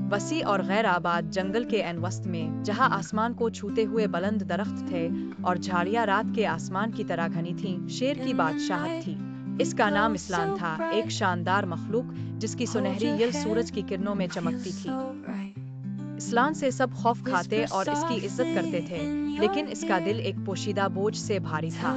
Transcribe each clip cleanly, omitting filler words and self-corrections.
वसी और गैर आबाद जंगल के एन वस्त में, जहां आसमान को छूते हुए बुलंद दरख्त थे और झाड़ियां रात के आसमान की तरह घनी थीं, शेर की बादशाहत थी। इसका नाम इस्लान था, एक शानदार मखलूक जिसकी सुनहरी यल सूरज की किरणों में चमकती थी। इस्लान से सब खौफ खाते और इसकी इज्जत करते थे, लेकिन इसका दिल एक पोशीदा बोझ से भारी था।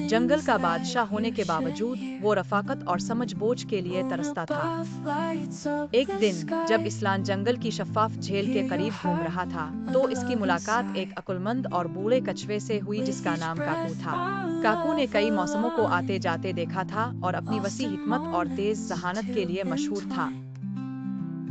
जंगल का बादशाह होने के बावजूद वो रफाकत और समझ बोझ के लिए तरसता था। एक दिन जब इस्लान जंगल की शफाफ झील के करीब घूम रहा था, तो इसकी मुलाकात एक अक्लमंद और बूढ़े कछुए से हुई जिसका नाम काकू था। काकू ने कई मौसमों को आते जाते देखा था और अपनी वसी हिकमत और तेज जहानत के लिए मशहूर था।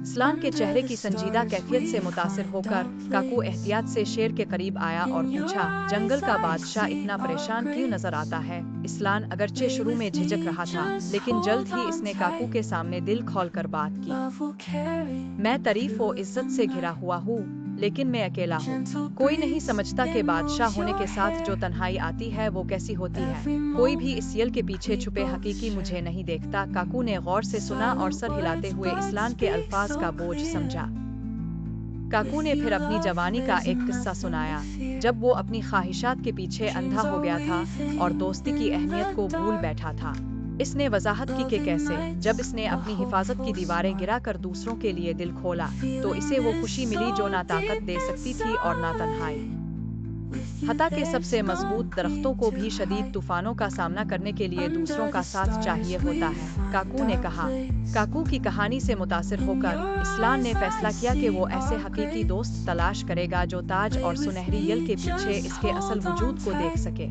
इस्लान के चेहरे की संजीदा कैफियत से मुतासिर होकर काकू एहतियात से शेर के करीब आया और पूछा, जंगल का बादशाह इतना परेशान क्यों नजर आता है? इस्लान अगरचे शुरू में झिझक रहा था, लेकिन जल्द ही इसने काकू के सामने दिल खोलकर बात की। मैं तारीफ व इज्जत से घिरा हुआ हूँ, लेकिन मैं अकेला हूँ। कोई नहीं समझता कि बादशाह होने के साथ जो तन्हाई आती है वो कैसी होती है। कोई भी इस यल के पीछे छुपे हकीकी मुझे नहीं देखता। काकू ने गौर से सुना और सर हिलाते हुए इस्लान के अल्फाज का बोझ समझा। काकू ने फिर अपनी जवानी का एक किस्सा सुनाया, जब वो अपनी ख्वाहिशात के पीछे अंधा हो गया था और दोस्ती की अहमियत को भूल बैठा था। इसने वजाहत की कि कैसे जब इसने अपनी हिफाजत की दीवारें गिराकर दूसरों के लिए दिल खोला, तो इसे वो खुशी मिली जो ना ताकत दे सकती थी और ना तन्हाई। हत्ता के सबसे मजबूत दरख्तों को भी शदीद तूफानों का सामना करने के लिए दूसरों का साथ चाहिए होता है, काकू ने कहा। काकू की कहानी से मुतासिर होकर इस्लान ने फैसला किया कि वो ऐसे हकीकी दोस्त तलाश करेगा जो ताज और सुनहरी यल के पीछे इसके असल वजूद को देख सके।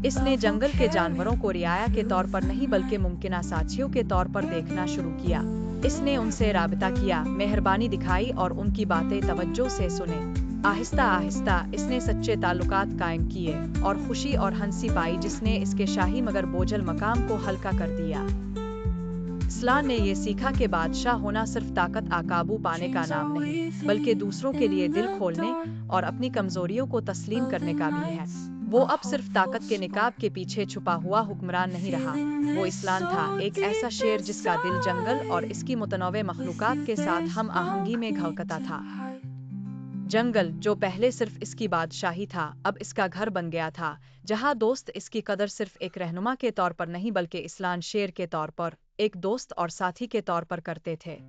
इसने जंगल के जानवरों को रियाया के तौर पर नहीं बल्कि मुमकिना साथियों के तौर पर देखना शुरू किया। इसने उनसे राबता किया, मेहरबानी दिखाई और उनकी बातें तवज्जो से सुने। आहिस्ता आहिस्ता इसने सच्चे ताल्लुकात कायम किए और खुशी और हंसी पाई, जिसने इसके शाही मगर बोझल मकाम को हल्का कर दिया। इस्लान ने ये सीखा कि बादशाह होना सिर्फ ताकत काबू पाने का नाम नहीं, बल्कि दूसरों के लिए दिल खोलने और अपनी कमजोरियों को तस्लीम करने का भी है। वो अब सिर्फ ताकत के निकाब के पीछे छुपा हुआ हुक्मरान नहीं रहा। वो इस्लान था, एक ऐसा शेर जिसका दिल जंगल और इसकी मुतनव्वे मखलूकात के साथ हम आहंगी में घलकता था। जंगल, जो पहले सिर्फ इसकी बादशाही था, अब इसका घर बन गया था, जहां दोस्त इसकी कदर सिर्फ एक रहनुमा के तौर पर नहीं बल्कि इस्लान शेर के तौर पर, एक दोस्त और साथी के तौर पर करते थे।